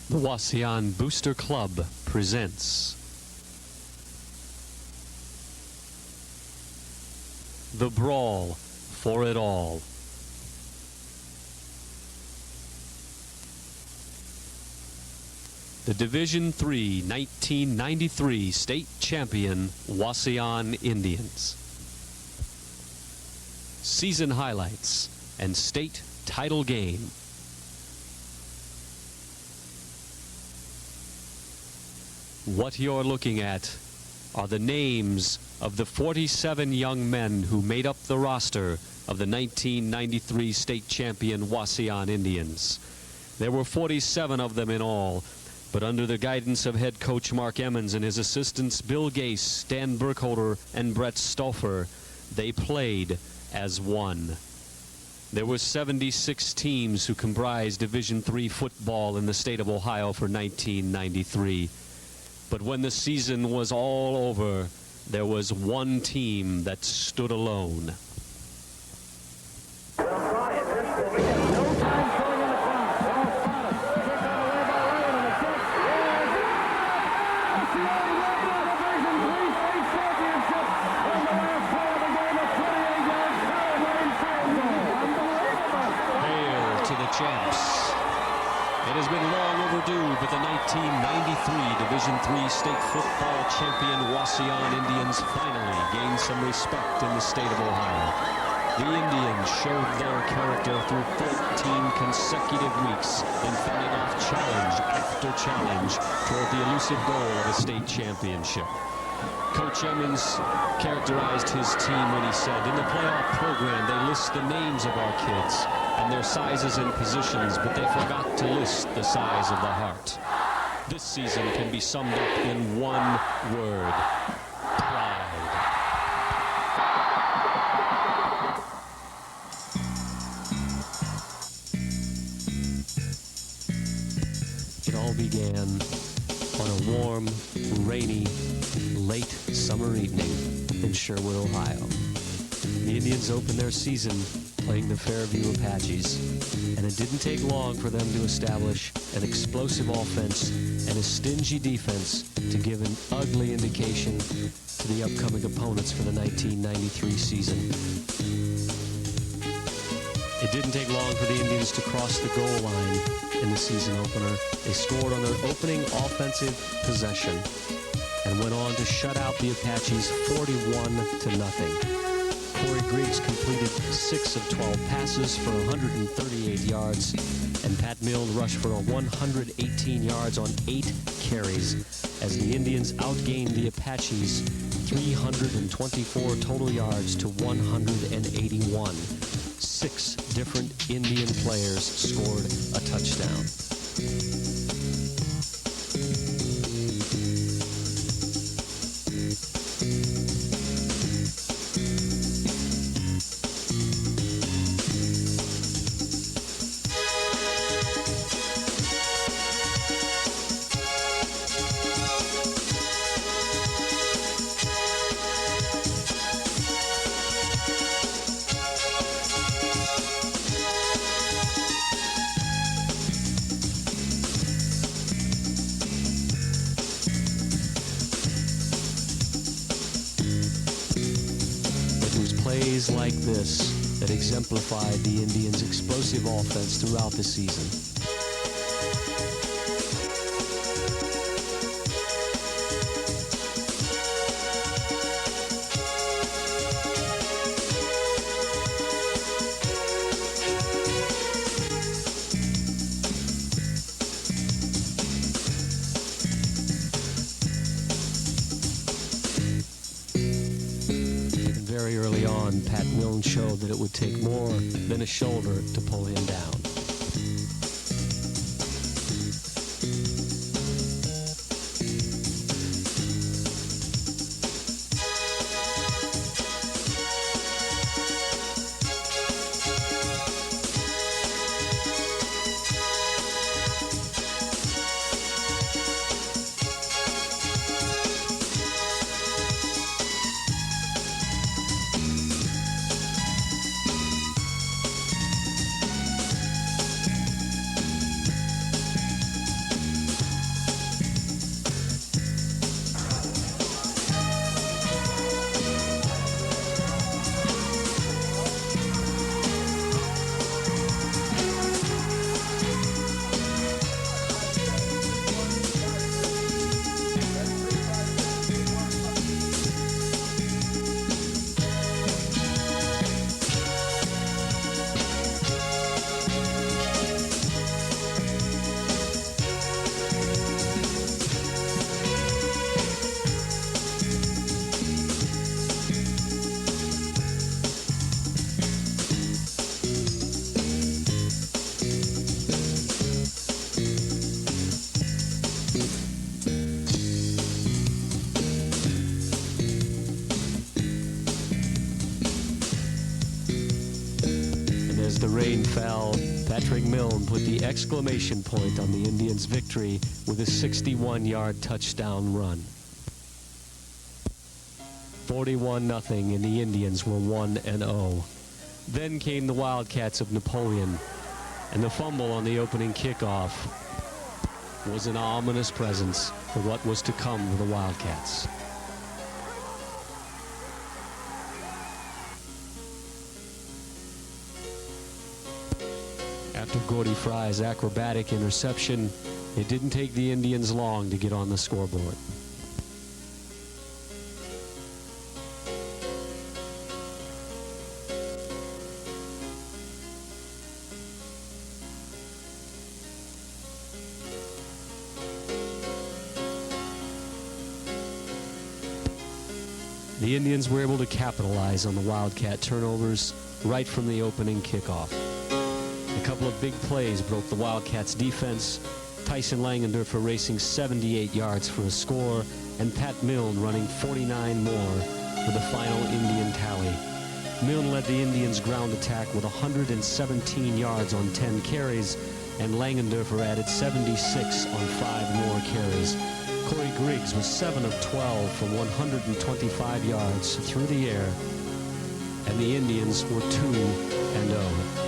The Wauseon Booster Club presents The Brawl for It All. The Division III 1993 state champion Wauseon Indians. Season highlights and state title game. What you're looking at are the names of the 47 young men who made up the roster of the 1993 state champion Wauseon Indians. There were 47 of them in all, but under the guidance of head coach Mark Emans and his assistants Bill Gase, Dan Burkholder, and Brett Stoffer, they played as one. There were 76 teams who comprised Division III football in the state of Ohio for 1993. But when the season was all over, there was one team that stood alone. Hail to the champs. It has been long overdue, but the 1993 Division III state football champion Wauseon Indians finally gained some respect in the state of Ohio. The Indians showed their character through 14 consecutive weeks in fending off challenge after challenge toward the elusive goal of a state championship. Coach Emans characterized his team when he said, "In the playoff program, they list the names of our kids and their sizes and positions, but they forgot to list the size of the heart." This season can be summed up in one word: pride. It all began on a warm, rainy, late summer evening in Sherwood, Ohio. The Indians opened their season playing the Fairview Apaches, and it didn't take long for them to establish an explosive offense and a stingy defense to give an ugly indication to the upcoming opponents for the 1993 season. It didn't take long for the Indians to cross the goal line in the season opener. They scored on their opening offensive possession and went on to shut out the Apaches 41-0. Corey Griggs completed 6 of 12 passes for 138 yards, and Pat Milne rushed for 118 yards on 8 carries as the Indians outgained the Apaches 324 total yards to 181. 6 different Indian players scored a touchdown. Plays like this that exemplified the Indians' explosive offense throughout the season. Very early on, Pat Milne showed that it would take more than a shoulder to pull him down. foul. Patrick Milne put the exclamation point on the Indians' victory with a 61-yard touchdown run. 41-0, and the Indians were 1-0. Then came the Wildcats of Napoleon, and the fumble on the opening kickoff was an ominous presence for what was to come for the Wildcats. After Gordy Fry's acrobatic interception, it didn't take the Indians long to get on the scoreboard. The Indians were able to capitalize on the Wildcat turnovers right from the opening kickoff. A couple of big plays broke the Wildcats' defense. Tyson Langendorfer racing 78 yards for a score, and Pat Milne running 49 more for the final Indian tally. Milne led the Indians' ground attack with 117 yards on 10 carries, and Langendorfer added 76 on 5 more carries. Corey Griggs was 7 of 12 for 125 yards through the air, and the Indians were 2-0.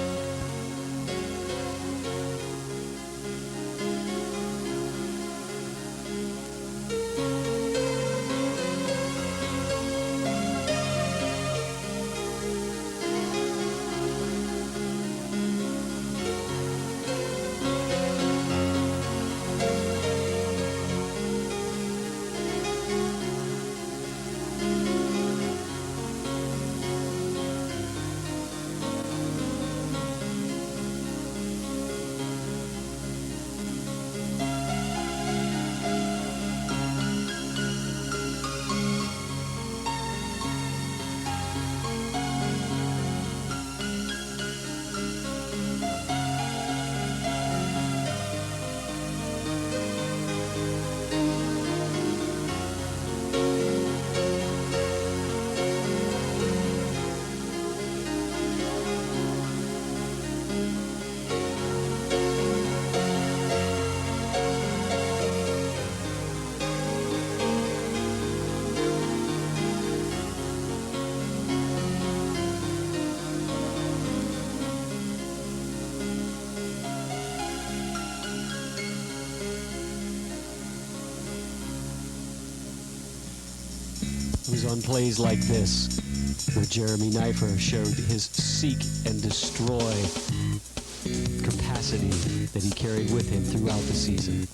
It was on plays like this where Jeremy Knifer showed his seek and destroy capacity that he carried with him throughout the season.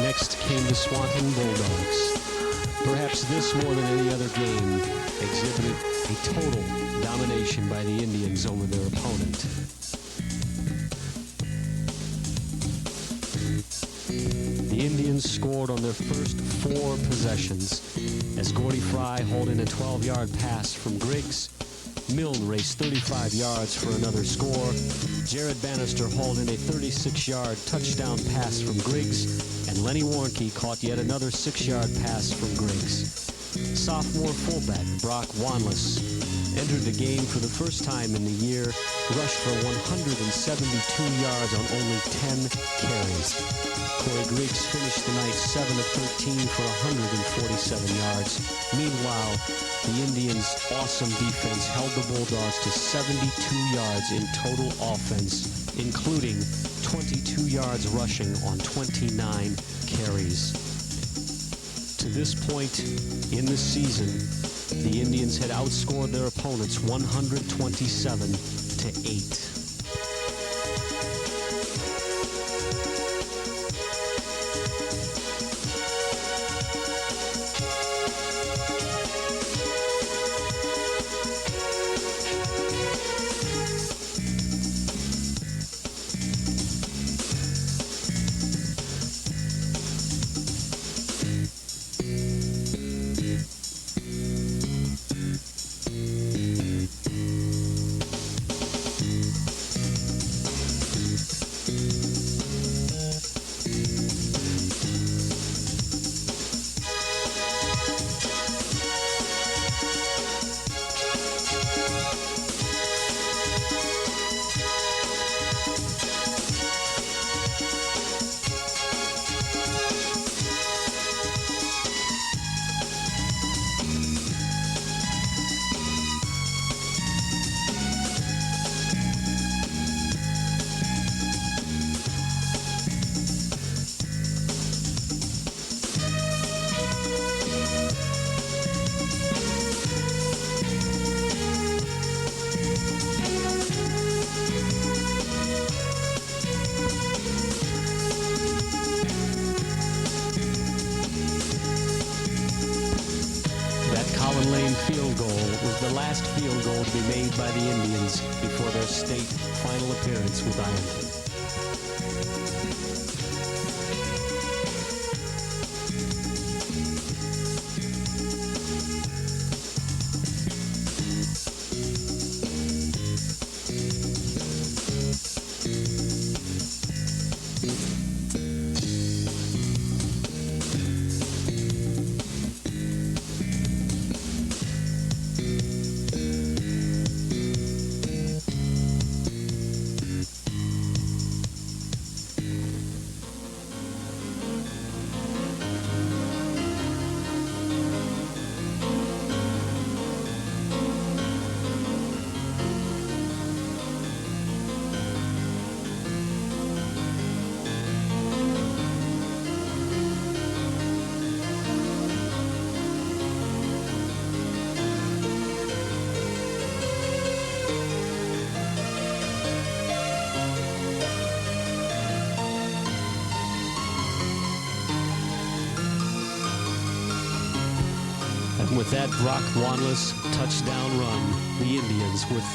Next came the Swanton Bulldogs. Perhaps this more than any other game exhibited a total domination by the Indians over their opponent. The Indians scored on their first 4 possessions as Gordy Fry hauled in a 12-yard pass from Griggs. Milne raced 35 yards for another score. Jared Bannister hauled in a 36-yard touchdown pass from Griggs, and Lenny Warnke caught yet another 6-yard pass from Griggs. Sophomore fullback Brock Wanless entered the game for the first time in the year, rushed for 172 yards on only 10 carries. Corey Griggs finished the night 7 of 13 for 147 yards. Meanwhile, the Indians' awesome defense held the Bulldogs to 72 yards in total offense, including 22 yards rushing on 29 carries. To this point in the season, the Indians had outscored their opponents 127-8. one-lane field goal was the last field goal to be made by the Indians before their state final appearance with Ironton. With that Brock Wanless touchdown run, the Indians were 3-0.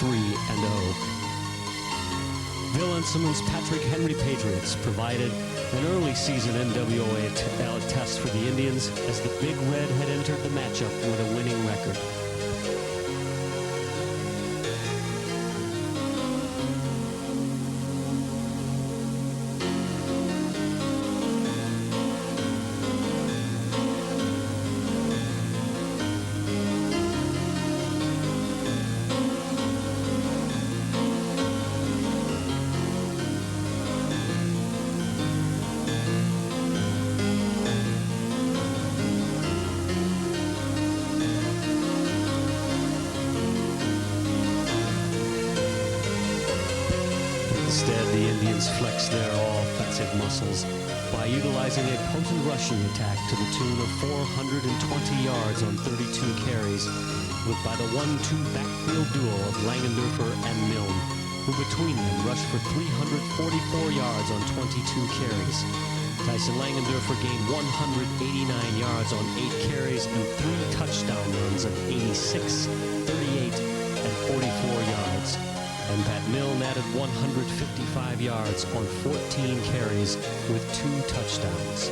Bill Enselman's Patrick Henry Patriots provided an early season NWA test for the Indians as the Big Red had entered the matchup with a winning record. Instead, the Indians flexed their offensive muscles by utilizing a potent rushing attack to the tune of 420 yards on 32 carries, with by the 1-2 backfield duo of Langendorfer and Milne, who between them rushed for 344 yards on 22 carries. Tyson Langendorfer gained 189 yards on 8 carries and 3 touchdown runs of 86, 38, and 44 yards. And Pat Milne added 155 yards on 14 carries with 2 touchdowns.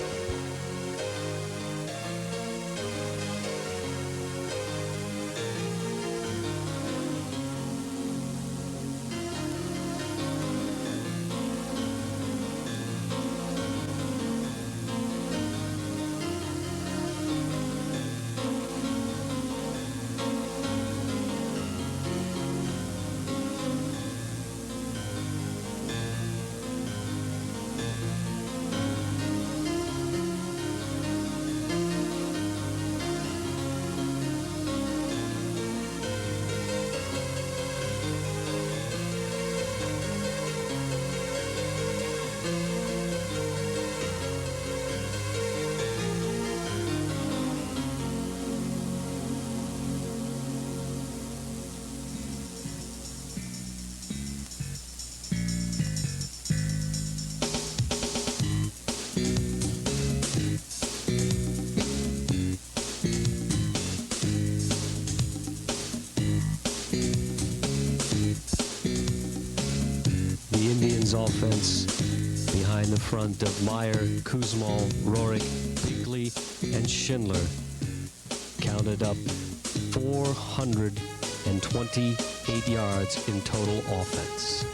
Offense behind the front of Meyer, Kuzmal, Rorik, Bigley, and Schindler counted up 428 yards in total offense.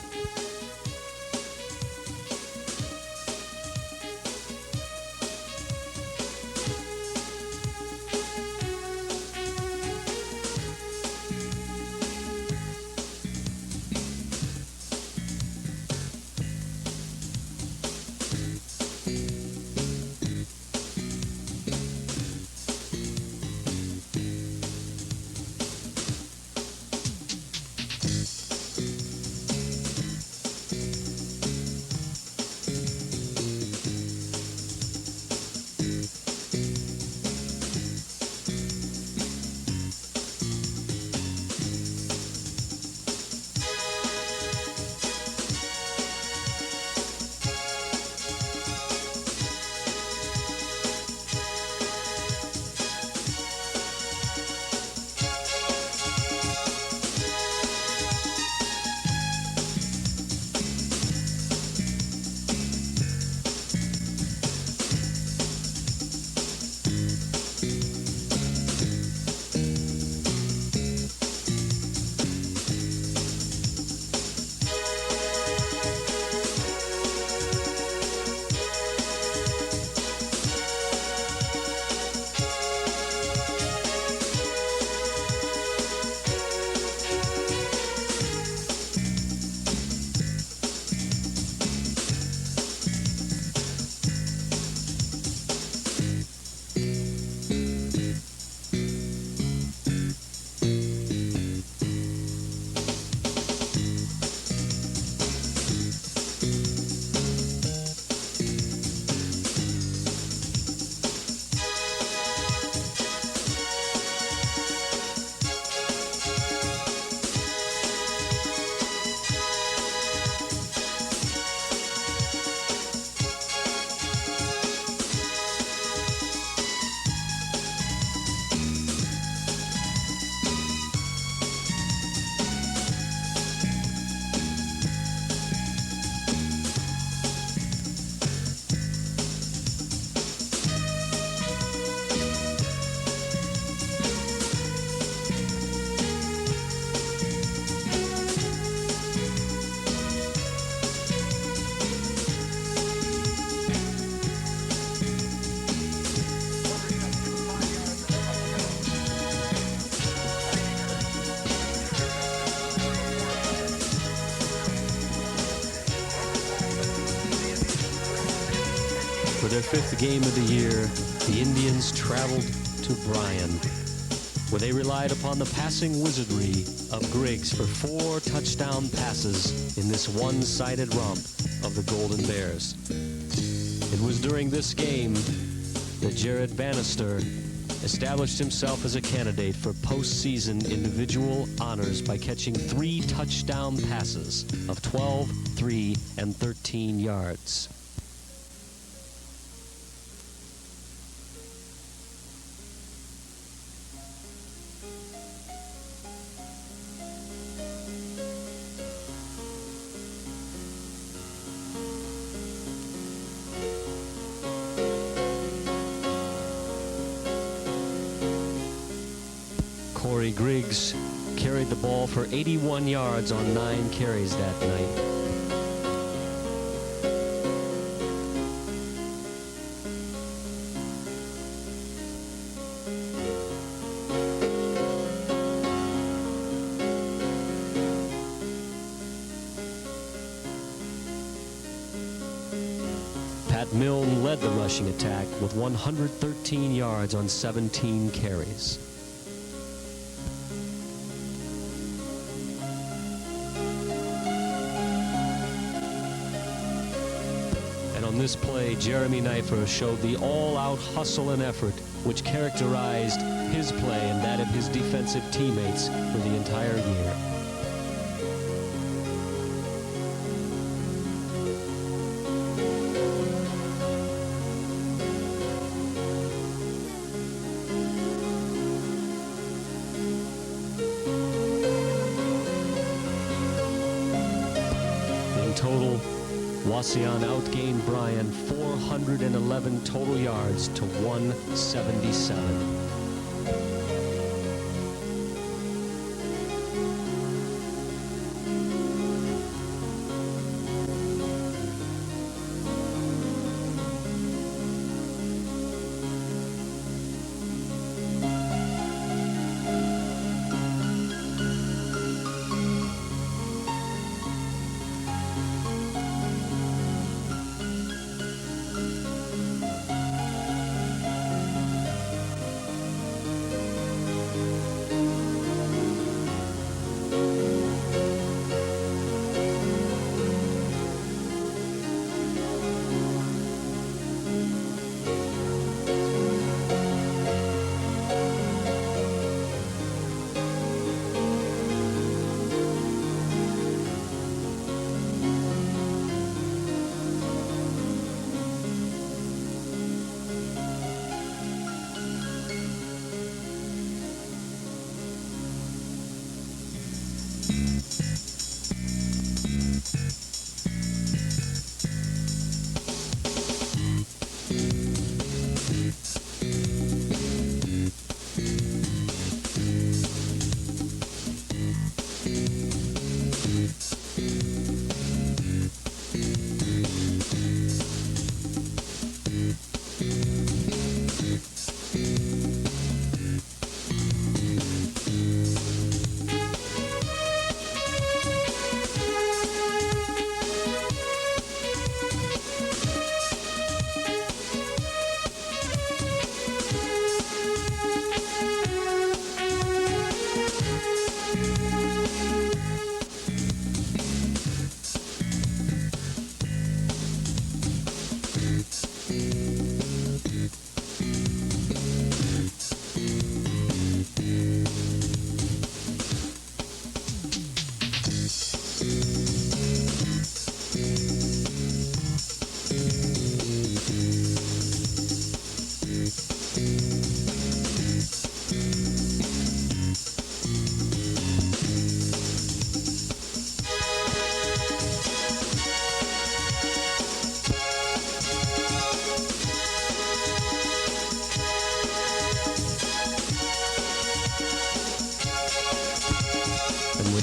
their 5th game of the year, the Indians traveled to Bryan, where they relied upon the passing wizardry of Griggs for 4 touchdown passes in this one-sided romp of the Golden Bears. It was during this game that Jared Bannister established himself as a candidate for postseason individual honors by catching 3 touchdown passes of 12, 3, and 13 yards. Corey Griggs carried the ball for 81 yards on 9 carries that night. Pat Milne led the rushing attack with 113 yards on 17 carries. On this play, Jeremy Knifer showed the all-out hustle and effort which characterized his play and that of his defensive teammates for the entire year. In total, Wauseon outgained Bryan 411 total yards to 177.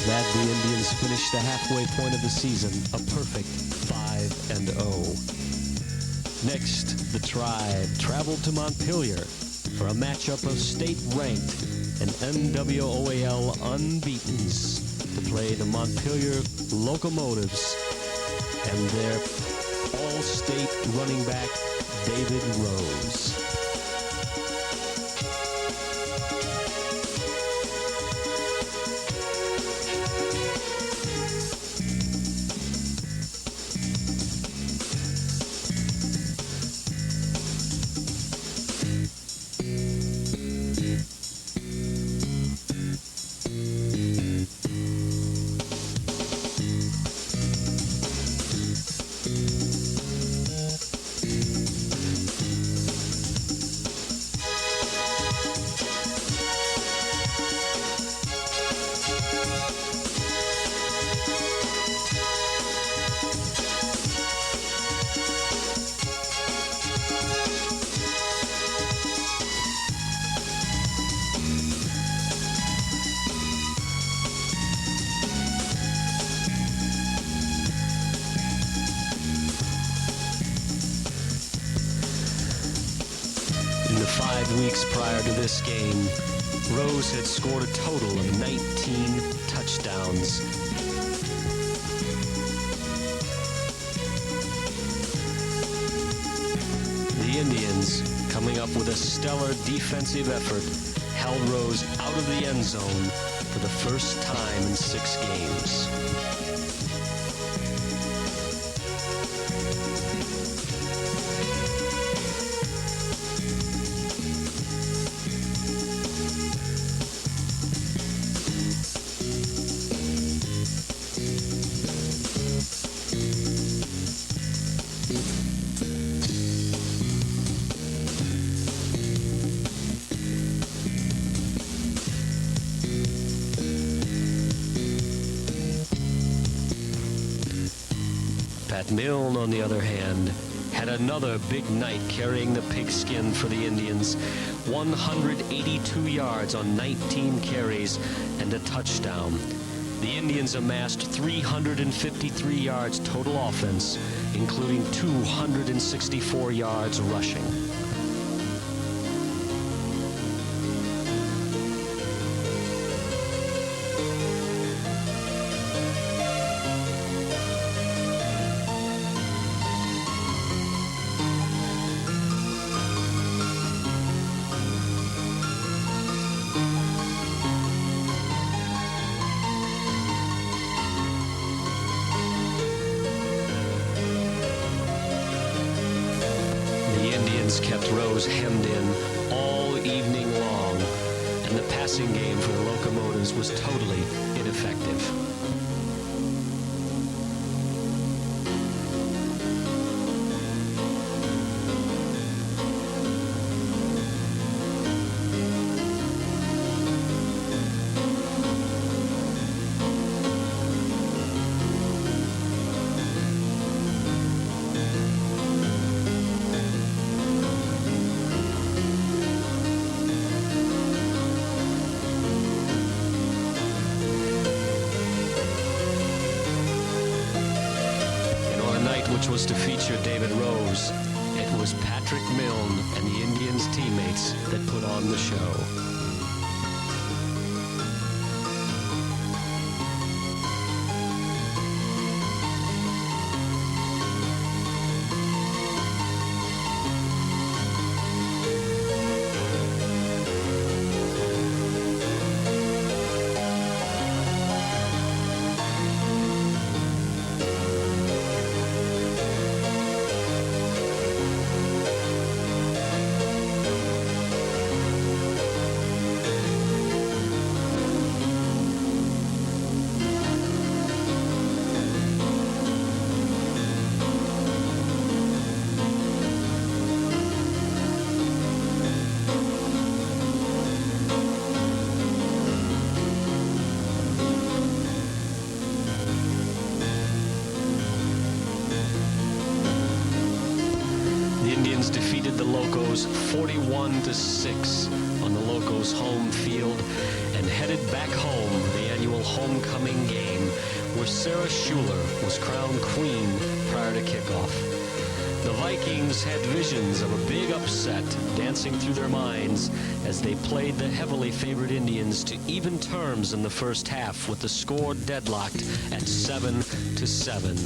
That the Indians finished the halfway point of the season, a perfect 5-0. Next, the Tribe traveled to Montpelier for a matchup of state-ranked and NWOAL unbeatens to play the Montpelier Locomotives and their all-state running back David Rose. In the 5 weeks prior to this game, Rose had scored a total of 19 touchdowns. The Indians, coming up with a stellar defensive effort, held Rose out of the end zone for the first time in 6 games. Pat Milne, on the other hand, had another big night carrying the pigskin for the Indians. 182 yards on 19 carries and a touchdown. The Indians amassed 353 yards total offense, including 264 yards rushing. Kept Rose hemmed in all evening long, and the passing game for the Locomotives was totally ineffective. Which was to feature David Rose, it was Patrick Milne and the Indians' teammates that put on the show. Defeated the Locos 41-6 on the Locos' home field and headed back home for the annual homecoming game, where Sarah Schuler was crowned queen prior to kickoff. The Vikings had visions of a big upset dancing through their minds as they played the heavily favored Indians to even terms in the first half, with the score deadlocked at 7-7.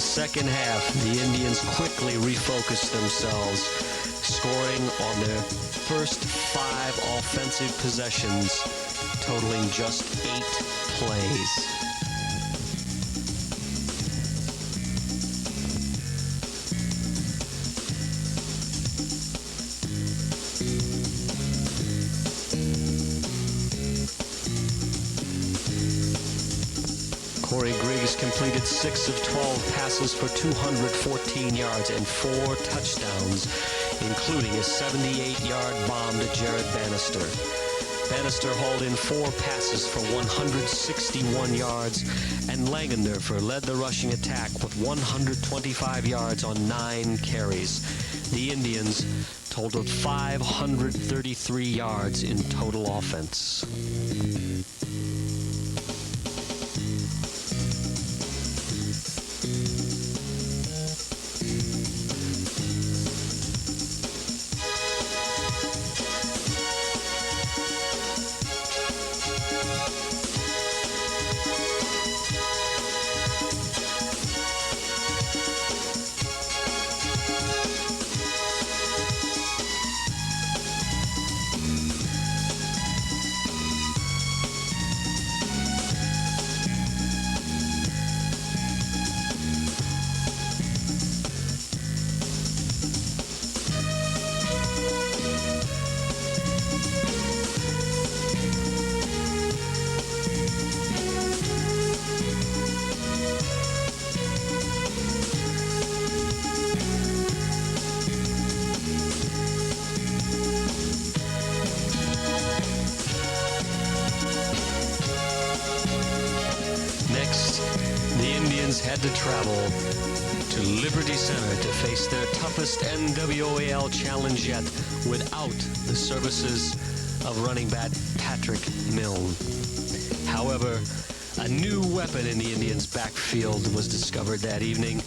the second half, the Indians quickly refocused themselves, scoring on their first 5 offensive possessions, totaling just 8 plays. Corey Griggs completed 6 of 12 passes for 214 yards and 4 touchdowns, including a 78-yard bomb to Jared Bannister. Bannister hauled in 4 passes for 161 yards, and Langendorfer led the rushing attack with 125 yards on 9 carries. The Indians totaled 533 yards in total offense. Had to travel to Liberty Center to face their toughest NWAL challenge yet without the services of running back Patrick Milne. However, a new weapon in the Indians' backfield was discovered that evening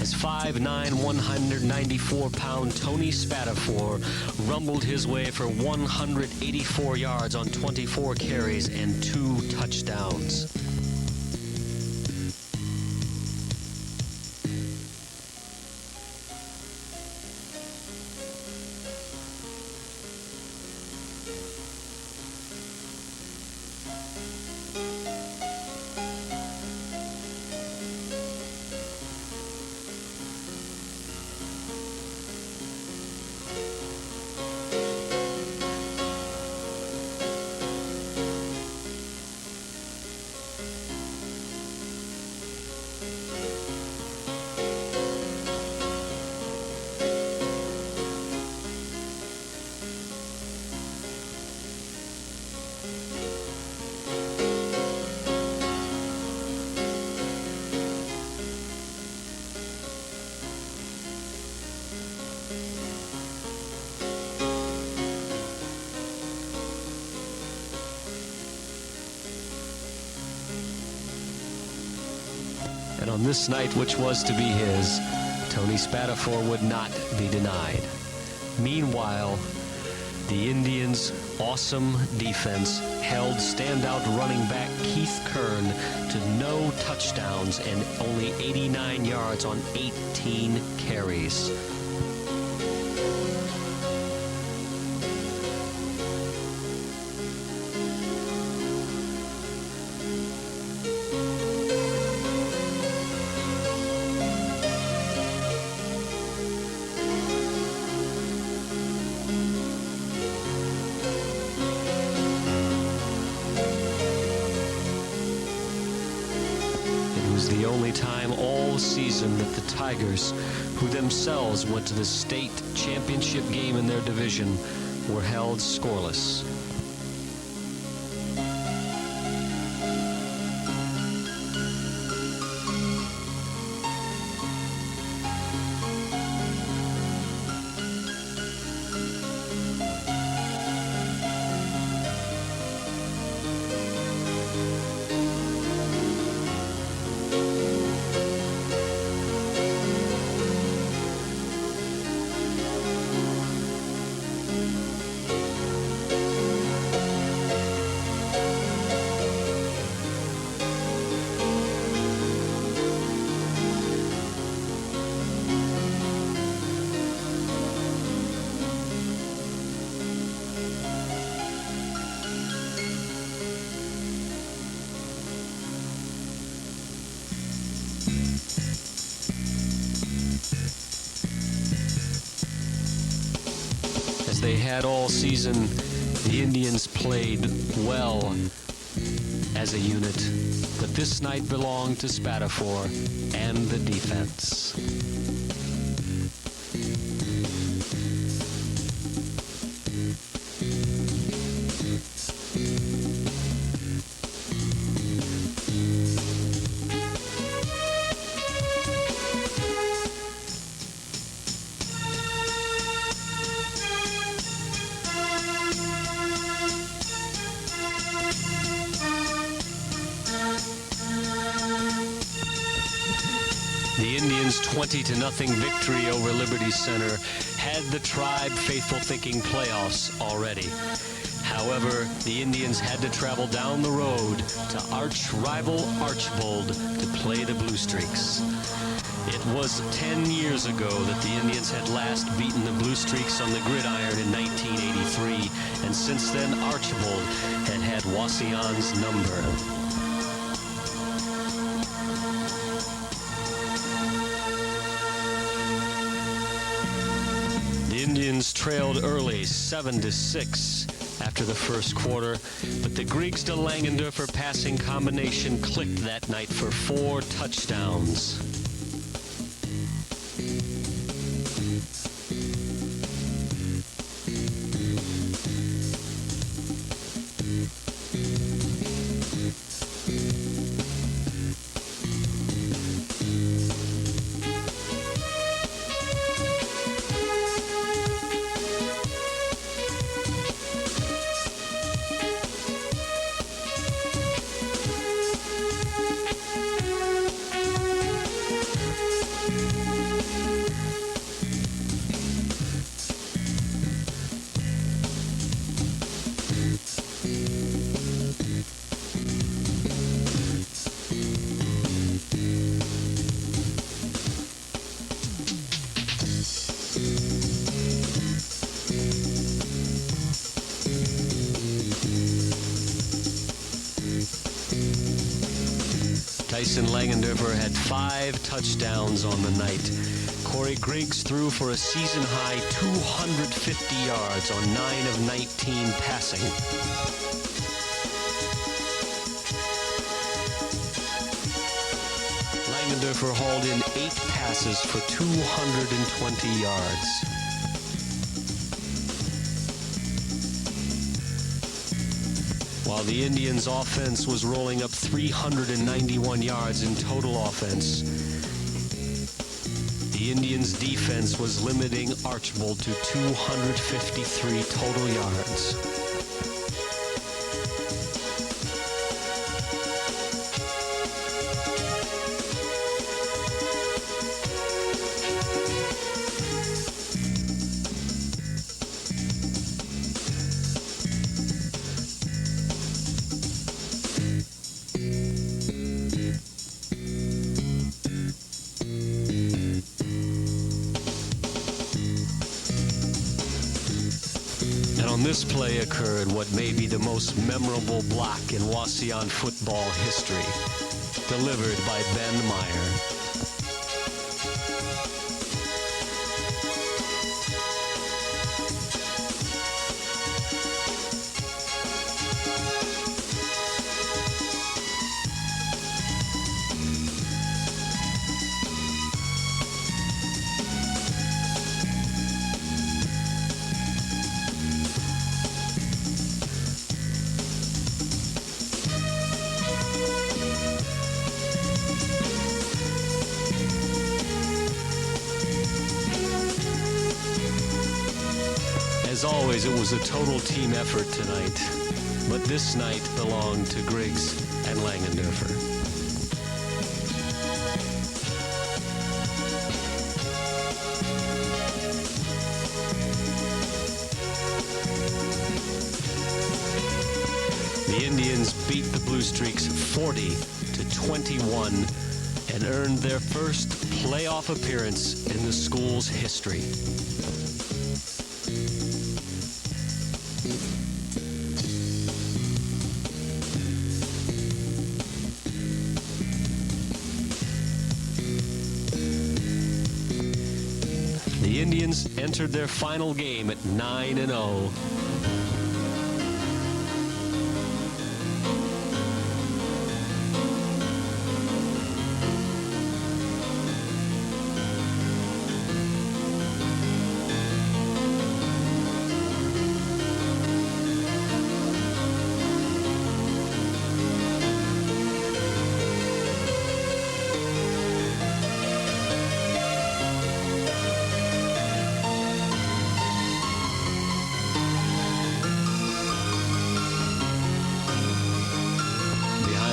as 5'9", 194-pound Tony Spatafor rumbled his way for 184 yards on 24 carries and 2 touchdowns. And on this night, which was to be his, Tony Spatafor would not be denied. Meanwhile, the Indians' awesome defense held standout running back Keith Kern to no touchdowns and only 89 yards on 18 carries. The only time all season that the Tigers, who themselves went to the state championship game in their division, were held scoreless. they had all season, the Indians played well as a unit, but this night belonged to Spatafor and the defense. The Indians' 20-0 victory over Liberty Center had the Tribe faithful thinking playoffs already. However, the Indians had to travel down the road to arch-rival Archbold to play the Blue Streaks. It was 10 years ago that the Indians had last beaten the Blue Streaks on the gridiron in 1983, and since then Archbold had had Wauseon's number. The Indians trailed early 7-6 after the first quarter, but the Griegs to Langendorfer passing combination clicked that night for 4 touchdowns. Tyson Langendorfer had 5 touchdowns on the night. Corey Griggs threw for a season-high 250 yards on 9 of 19 passing. Langendorfer hauled in 8 passes for 220 yards. While the Indians' offense was rolling up 391 yards in total offense, the Indians' defense was limiting Archbold to 253 total yards. On this play occurred what may be the most memorable block in Wauseon football history, delivered by Ben Meyer. As always, it was a total team effort tonight, but this night belonged to Griggs and Langendorfer. The Indians beat the Blue Streaks 40-21 and earned their first playoff appearance in the school's history. The Indians entered their final game at 9-0.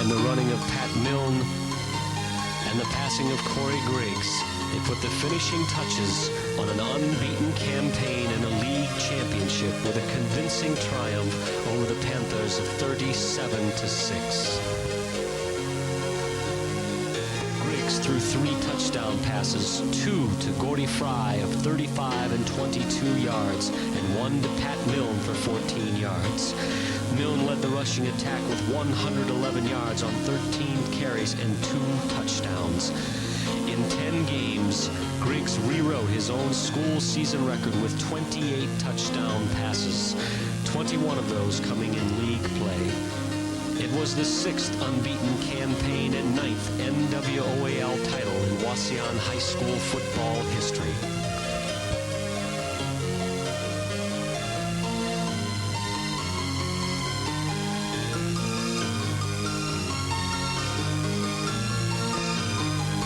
The running of Pat Milne and the passing of Corey Griggs, they put the finishing touches on an unbeaten campaign in a league championship with a convincing triumph over the Panthers of 37-6. Griggs threw 3 touchdown passes, 2 to Gordy Fry of 35 and 22 yards, and 1 to Pat Milne for 14 yards. Milne led the rushing attack with 111 yards on 13 carries and 2 touchdowns. In 10 games, Griggs rewrote his own school season record with 28 touchdown passes, 21 of those coming in league play. It was the 6th unbeaten campaign and 9th NWOAL title in Wauseon High School football history.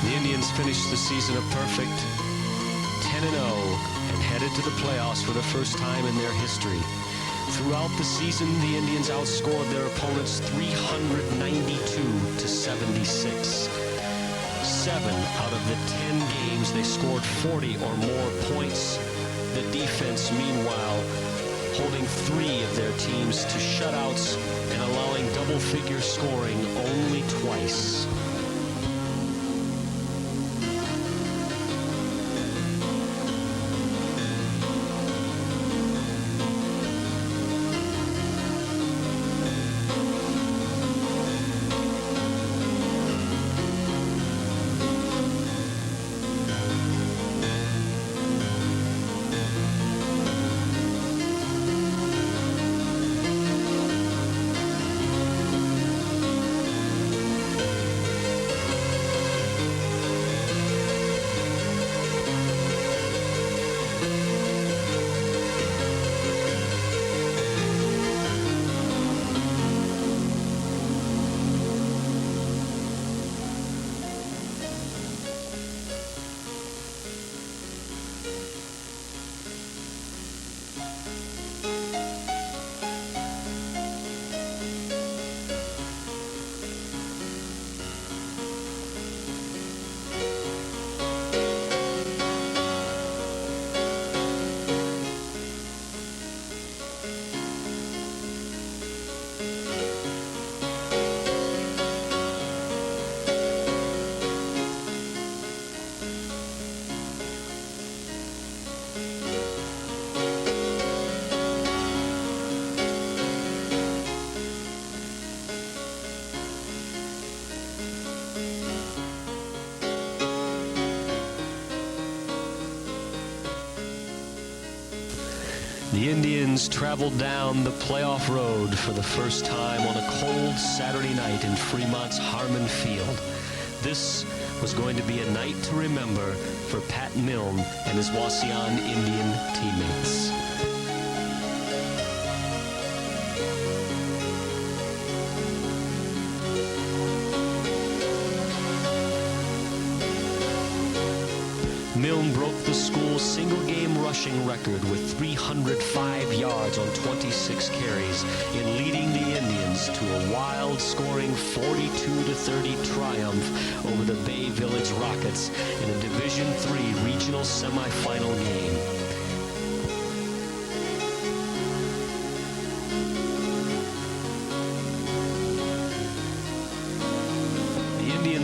The Indians finished the season a perfect 10-0 and headed to the playoffs for the first time in their history. Throughout the season, the Indians outscored their opponents 392-76. 7 out of the 10 games, they scored 40 or more points. The defense, meanwhile, holding 3 of their teams to shutouts and allowing double-figure scoring only twice. The Indians traveled down the playoff road for the first time on a cold Saturday night in Fremont's Harmon Field. This was going to be a night to remember for Pat Milne and his Wauseon Indian teammates. Milne broke the school's single-game rushing record with 305 yards on 26 carries in leading the Indians to a wild-scoring 42-30 triumph over the Bay Village Rockets in a Division III regional semifinal game.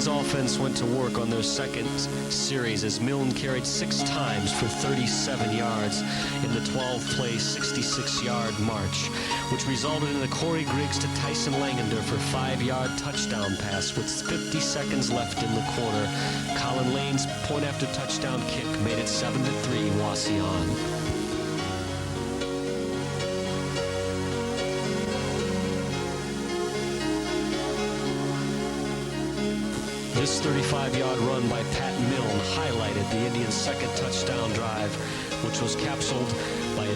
Indians offense went to work on their second series as Milne carried 6 times for 37 yards in the 12-play, 66-yard march, which resulted in a Corey Griggs to Tyson Langander for 5-yard touchdown pass with 50 seconds left in the quarter. Colin Lane's point-after touchdown kick made it 7-3 Wauseon. This 35-yard run by Pat Milne highlighted the Indians' second touchdown drive, which was capsuled by a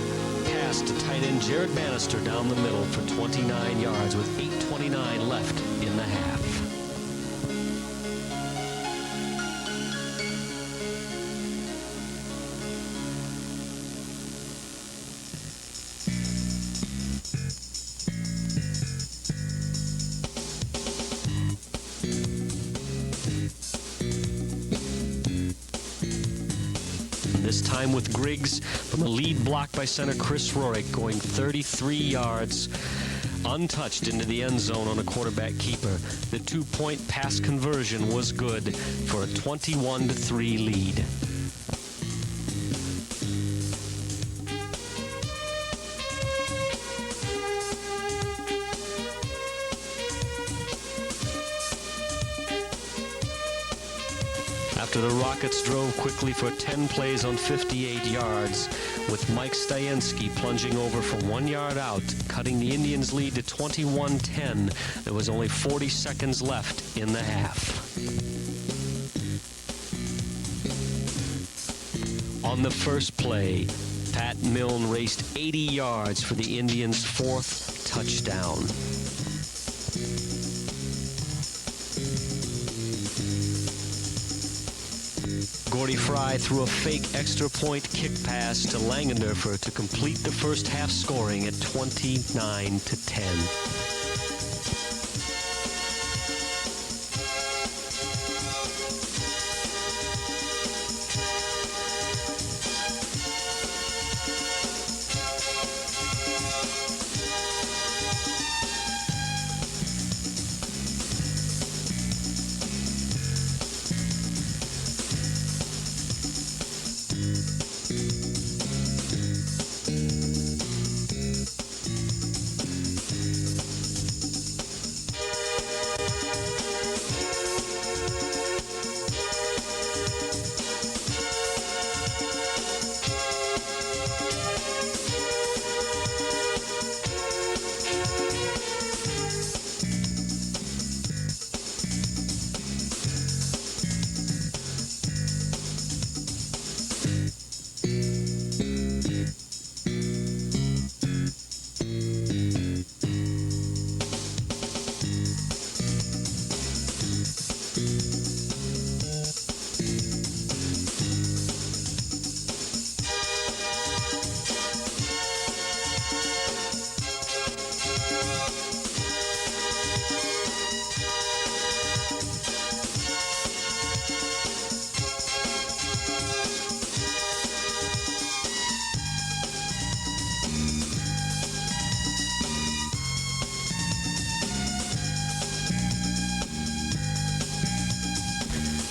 pass to tight end Jared Bannister down the middle for 29 yards with 8:29 left in the half. This time with Griggs from a lead block by center Chris Rorick going 33 yards untouched into the end zone on a quarterback keeper. The 2-point pass conversion was good for a 21-3 lead. After the Rockets drove quickly for 10 plays on 58 yards, with Mike Stayensky plunging over from 1 yard out, cutting the Indians' lead to 21-10. There was only 40 seconds left in the half. On the first play, Pat Milne raced 80 yards for the Indians' 4th touchdown. Gordy Fry threw a fake extra point kick pass to Langenderfer to complete the first half scoring at 29-10.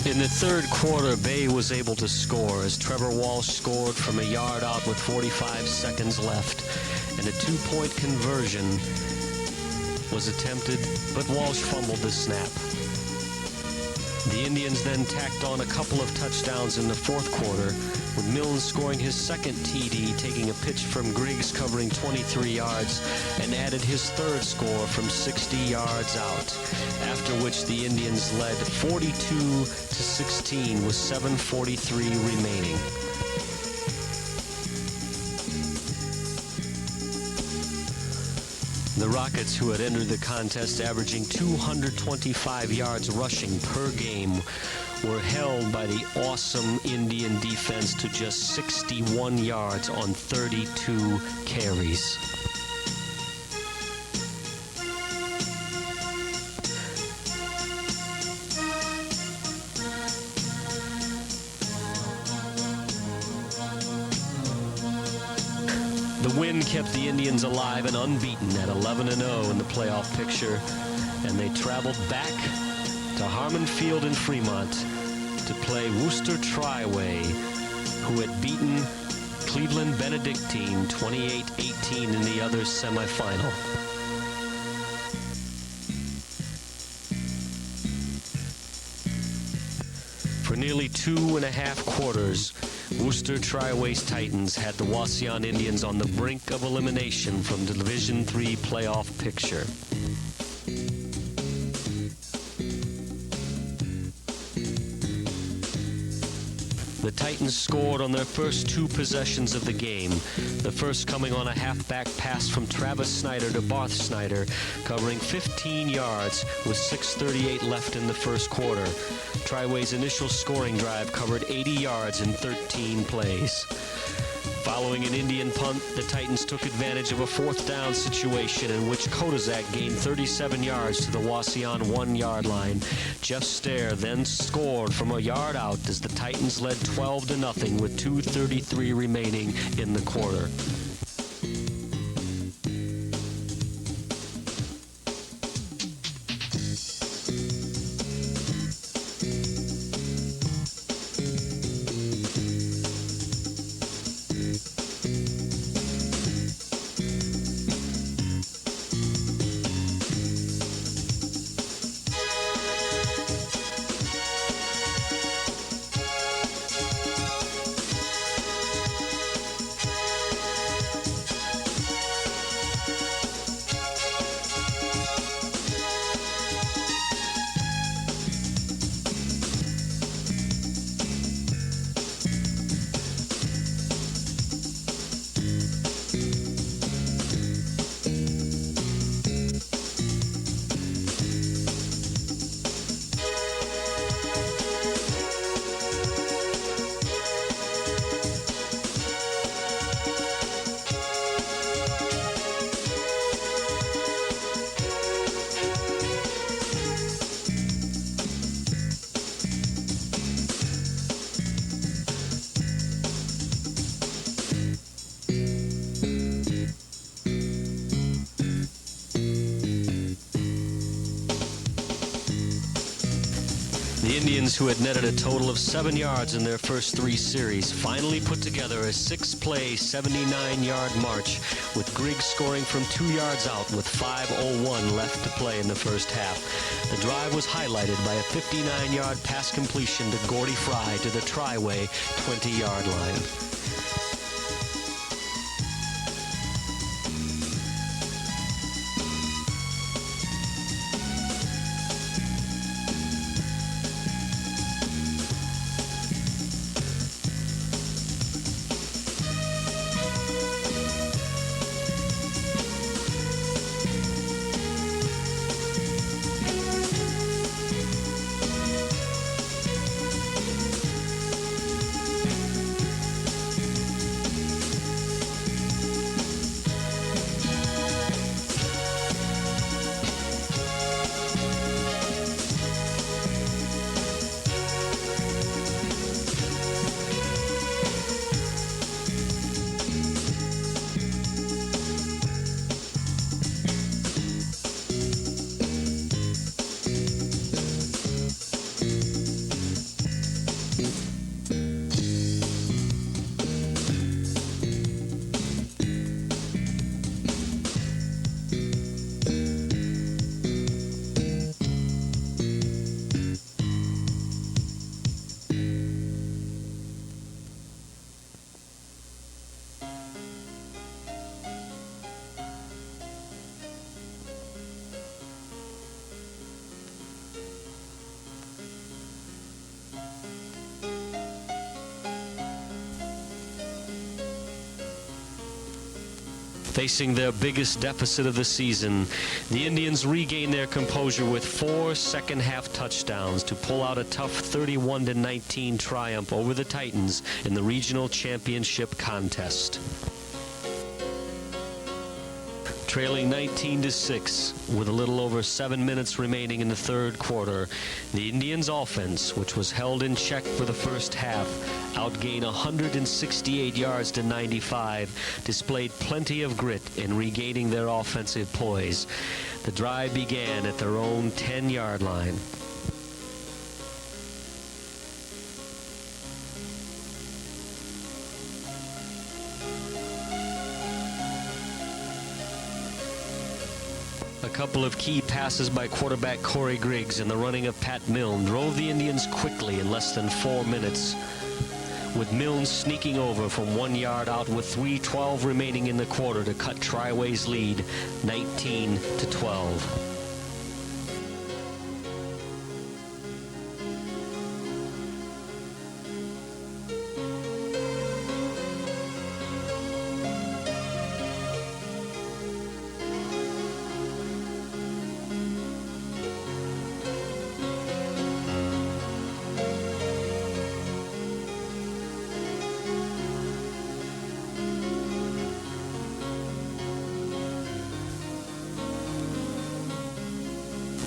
In the third quarter, Bay was able to score as Trevor Walsh scored from a yard out with 45 seconds left, and a 2-point conversion was attempted, but Walsh fumbled the snap. The Indians then tacked on a couple of touchdowns in the fourth quarter, with Milne scoring his second TD, taking a pitch from Griggs covering 23 yards, and added his third score from 60 yards out, after which the Indians led 42-16 with 7:43 remaining. The Rockets, who had entered the contest averaging 225 yards rushing per game, were held by the awesome Indian defense to just 61 yards on 32 carries. The win kept the Indians alive and unbeaten at 11-0 in the playoff picture, and they traveled back to Harmon Field in Fremont to play Worcester Triway, who had beaten Cleveland Benedictine 28-18 in the other semifinal. For nearly 2.5 quarters, Worcester Triway's Titans had the Wauseon Indians on the brink of elimination from the Division III playoff picture. The Titans scored on their first 2 possessions of the game, the first coming on a halfback pass from Travis Snyder to Barth Snyder, covering 15 yards with 6:38 left in the first quarter. Triway's initial scoring drive covered 80 yards in 13 plays. Following an Indian punt, the Titans took advantage of a 4th down situation in which Kodazak gained 37 yards to the Wauseon 1-yard line. Jeff Stair then scored from a yard out as the Titans led 12-0 with 2:33 remaining in the quarter. The Indians, who had netted a total of 7 yards in their first 3 series, finally put together a 6-play, 79-yard march, with Griggs scoring from 2 yards out with 5:01 left to play in the first half. The drive was highlighted by a 59-yard pass completion to Gordy Fry to the Triway 20-yard line. Facing their biggest deficit of the season, the Indians regained their composure with 4 second-half touchdowns to pull out a tough 31-19 triumph over the Titans in the regional championship contest. Trailing 19-6 with a little over 7 minutes remaining in the third quarter, the Indians' offense, which was held in check for the first half, outgained 168 yards to 95, displayed plenty of grit in regaining their offensive poise. The drive began at their own 10-yard line. A couple of key passes by quarterback Corey Griggs and the running of Pat Milne drove the Indians quickly in less than 4 minutes, with Milne sneaking over from 1 yard out with 3:12 remaining in the quarter to cut Triway's lead 19-12.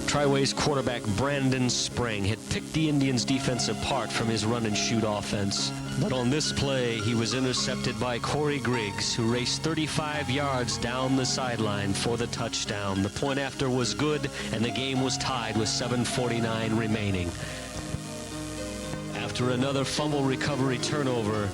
Triway's quarterback Brandon Spring had picked the Indians' defense apart from his run-and-shoot offense. But on this play, he was intercepted by Corey Griggs, who raced 35 yards down the sideline for the touchdown. The point after was good, and the game was tied with 7:49 remaining. After another fumble recovery turnover,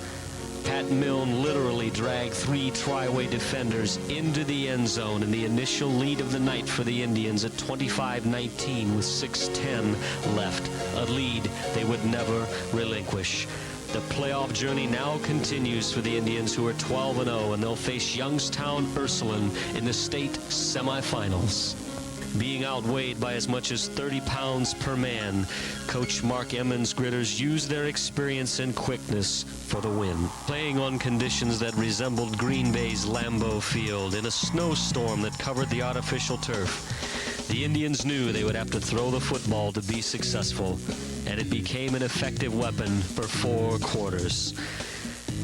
Pat Milne literally dragged 3 Triway defenders into the end zone in the initial lead of the night for the Indians at 25-19 with 6:10 left, a lead they would never relinquish. The playoff journey now continues for the Indians, who are 12-0, and they'll face Youngstown Ursuline in the state semifinals. Being outweighed by as much as 30 pounds per man, Coach Mark Emans' Gritters used their experience and quickness for the win. Playing on conditions that resembled Green Bay's Lambeau Field in a snowstorm that covered the artificial turf, the Indians knew they would have to throw the football to be successful, and it became an effective weapon for 4 quarters.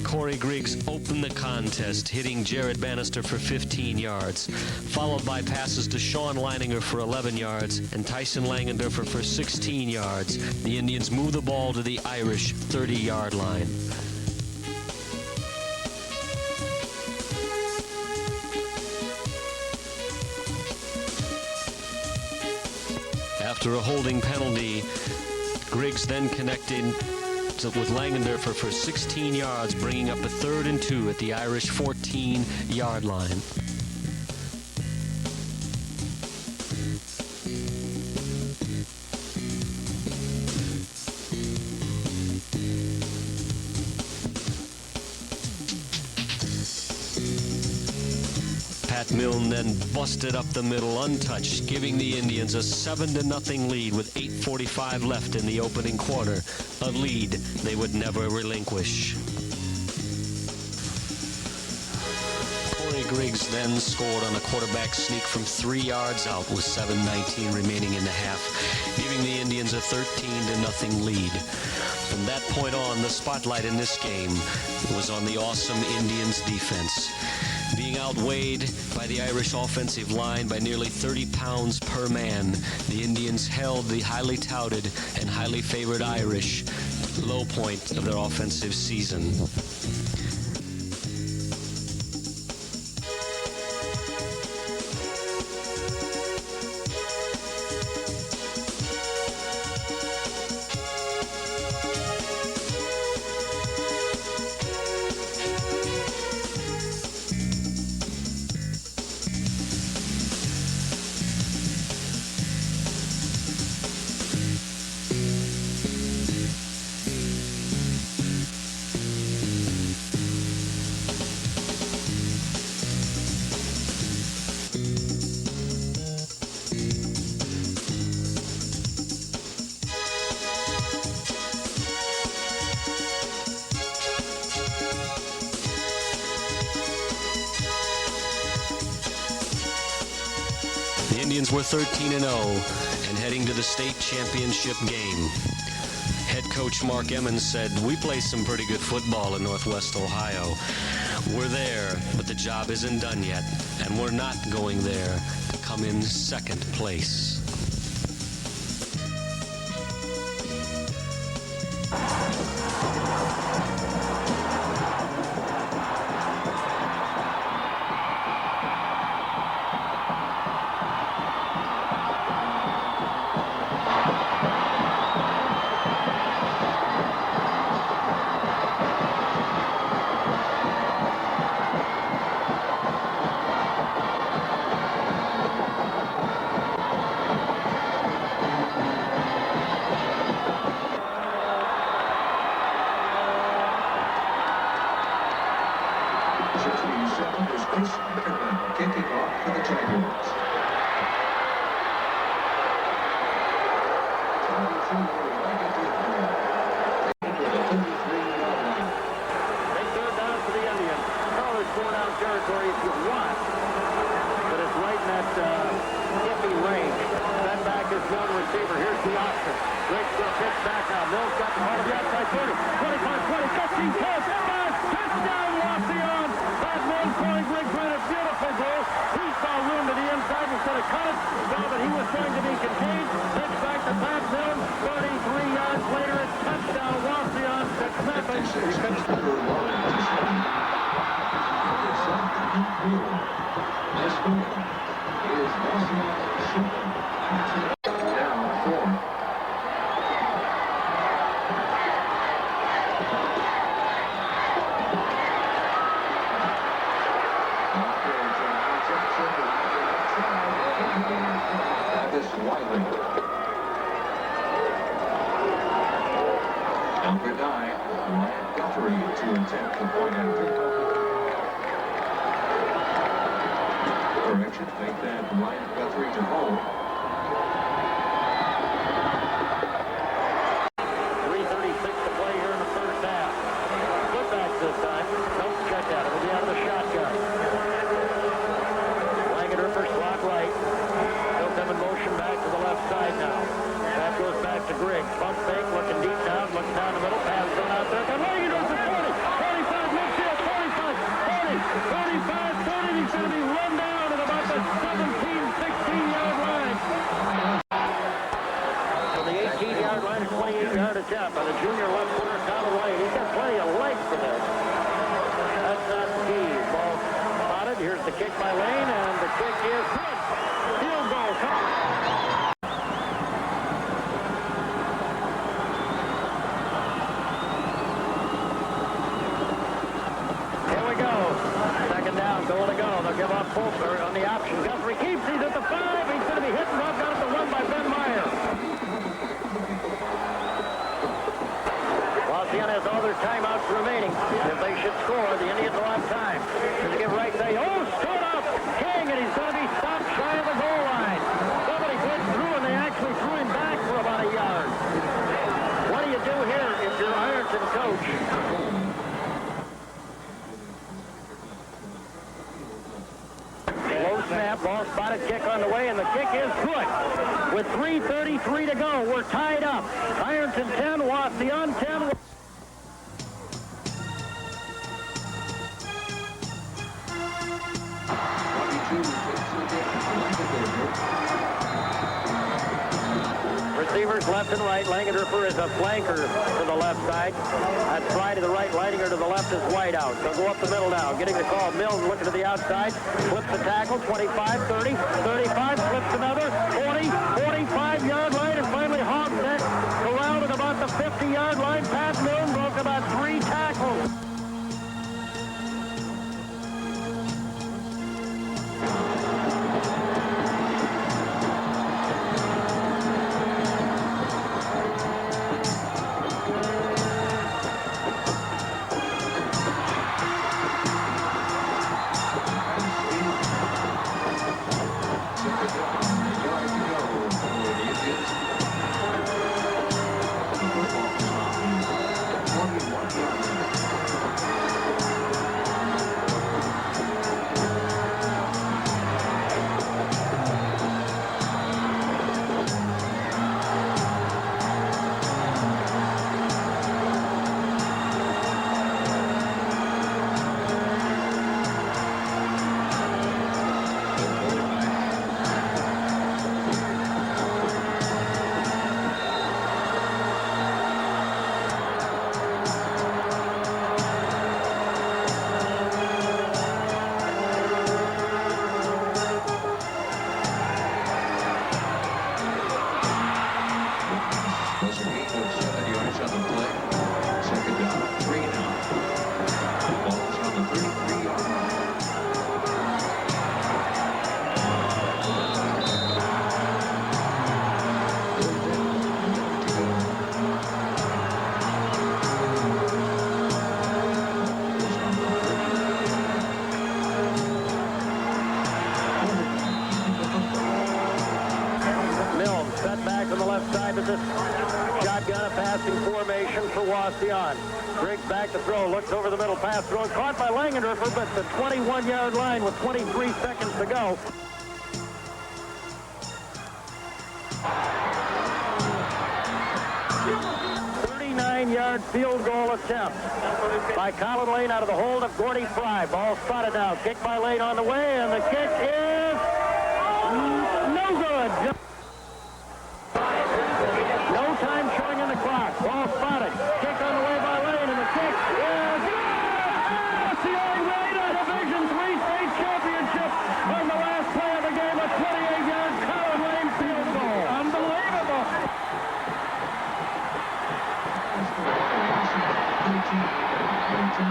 Corey Griggs opened the contest, hitting Jared Bannister for 15 yards, followed by passes to Sean Leininger for 11 yards and Tyson Langendorfer for 16 yards. The Indians moved the ball to the Irish 30-yard line. After a holding penalty, Griggs then connected with Langendorfer for 16 yards, bringing up a 3rd and 2 at the Irish 14-yard line. Pat Milne then busted up the middle untouched, giving the Indians a 7-0 lead with 8:45 left in the opening quarter, a lead they would never relinquish. Corey Griggs then scored on a quarterback sneak from 3 yards out with 7:19 remaining in the half, giving the Indians a 13-0 lead. From that point on, the spotlight in this game was on the awesome Indians defense. Being outweighed by the Irish offensive line by nearly 30 pounds per man, the Indians held the highly touted and highly favored Irish low point of their offensive season. The Indians were 13-0 and heading to the state championship game. Head coach Mark Emans said, "We play some pretty good football in Northwest Ohio. We're there, but the job isn't done yet, and we're not going there to come in second place." third down for the Indians. Colors four-down territory if you want, but it's right in that iffy range. That back is one receiver. Here's the option. Rick's going to pitch back now. Mills got the ball to the outside 30, 25, 20, 15, 10, 5, touchdown, Wauseon. That 1 point. Rick ran a beautiful goal. He saw room to the inside instead of cut it. Saw that he was trying to be contained. Pitch back to Pat Mills. 33 yards later, it's touchdown, Wauseon. Number 9, Ryan Guthrie to attempt the point after. Correction, make that Ryan Guthrie to hold. 3:36 to play here in the first half. Good back this time. Don't check out. It'll be out of the shotgun. Langenderfer slot right. He'll come in motion back to the left side now. That goes back to Griggs. Pump fake, looking deep down, looking down the middle. Pass going out there. And Langenderfer 40, 45, midfield, 45, 40, 35, 40. He's going to be run down at about the 17, 16-yard line. So the 18-yard line, a 28-yard attempt by the junior left corner, Tyler Lane. He's got plenty of legs for this. That's not the key. Ball spotted. Here's the kick by Lane, and the kick is good. Field goal. Going to go. They'll give up Fulker on the option. Guthrie keeps. He's at the 5. He's going to be hit and knocked out at the 1 by Ben Meyer. Wauseon has all their timeouts remaining. If they should score, the Indians will have time. Does he get right there? Oh, stood up. King, and he's going to be stopped shy of the goal line. Somebody went through, and they actually threw him back for about a yard. What do you do here if you're Ironton coach? Snap, ball spotted, kick on the way, and the kick is good. With 3:33 to go, we're tied up. Ironton 10, Wauseon 10. Receivers left and right. Langenderfer is a flanker to the left side. That's Fry to the right. Leidinger to the left is White out. They'll go up the middle now. Getting the call. Mills looking to the outside. Flips the tackle. 25, 30, 35. Flips another. 40, 45-yard line. And finally Hawks that corralled at about the 50-yard line. Pat Mills broke about 3 tackles. Mills set back on the left side of this passing formation for Wauseon. Griggs back to throw, looks over the middle, pass thrown, caught by Langendorfer, but the 21-yard line with 23 seconds to go. Yard field goal attempt by Colin Lane out of the hold of Gordy Fry. Ball spotted now. Kick by Lane on the way, and the kick is no good. No time showing on the clock. Ball spotted. Kick on the way by Lane, and the kick is CA Wade, a Division III state championship on the last play of the game. A 28-yard Colin Lane field goal. Unbelievable. 13.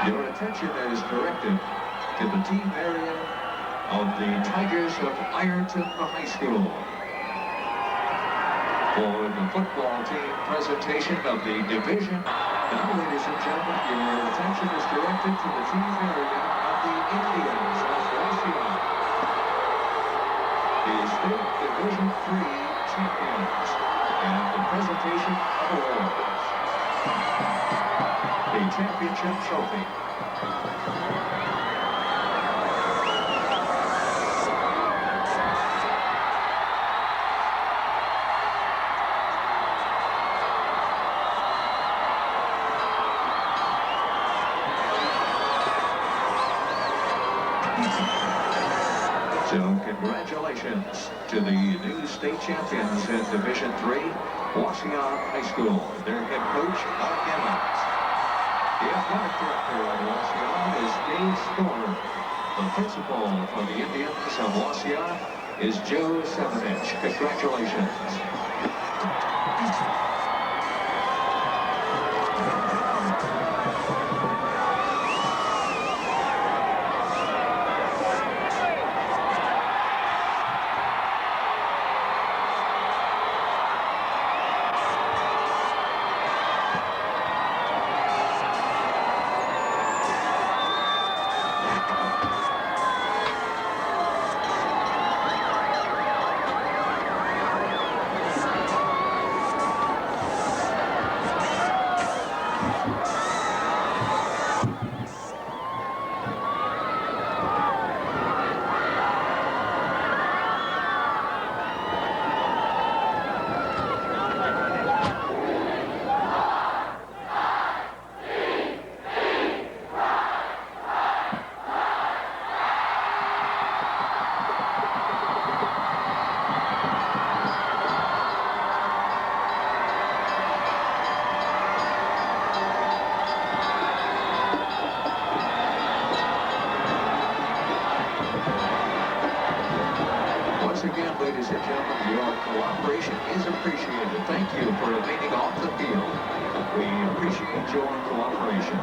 Your attention is directed to the team area of the Tigers of Ironton High School for the football team presentation of the division. Now, ladies and gentlemen, your attention is directed to the team area of the Indians of Wauseon, the state Division III champions, and the presentation of awards. The championship trophy. So congratulations to the new state champions in Division III, Wauseon High School. Their head coach, Mark Emans. The athletic director of Wauseon is Dave Storm. The principal for the Indians of Wauseon is Joe Sevenich. Congratulations. Once again, ladies and gentlemen, your cooperation is appreciated. Thank you for remaining off the field. We appreciate your cooperation.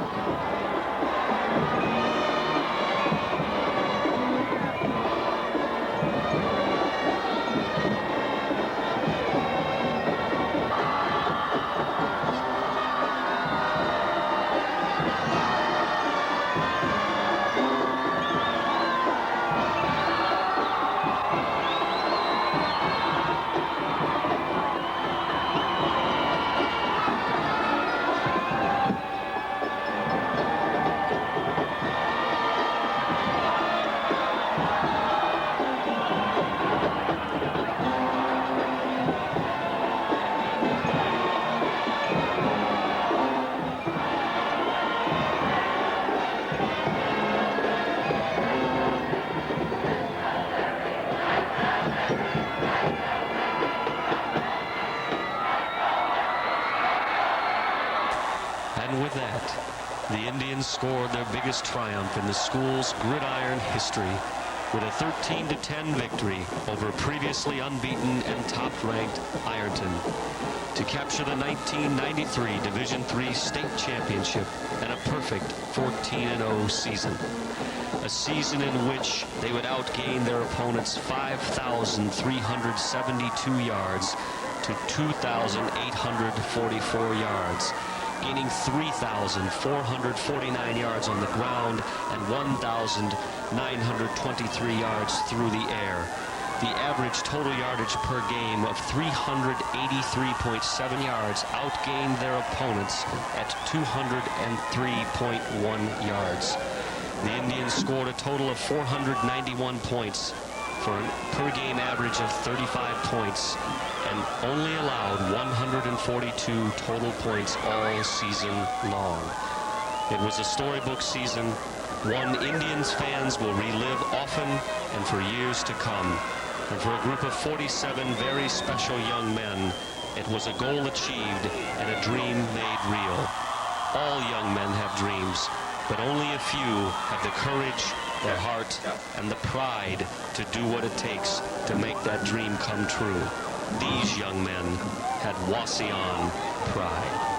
their biggest triumph in the school's gridiron history with a 13-10 victory over previously unbeaten and top-ranked Ironton to capture the 1993 Division III state championship and a perfect 14-0 season. A season in which they would outgain their opponents 5,372 yards to 2,844 yards, gaining 3,449 yards on the ground and 1,923 yards through the air. The average total yardage per game of 383.7 yards outgained their opponents at 203.1 yards. The Indians scored a total of 491 points for a per-game average of 35 points and only allowed 142 total points all season long. It was a storybook season, one Indians fans will relive often and for years to come. And for a group of 47 very special young men, it was a goal achieved and a dream made real. All young men have dreams, but only a few have the courage, the heart, and the pride to do what it takes to make that dream come true. These young men had Wauseon pride.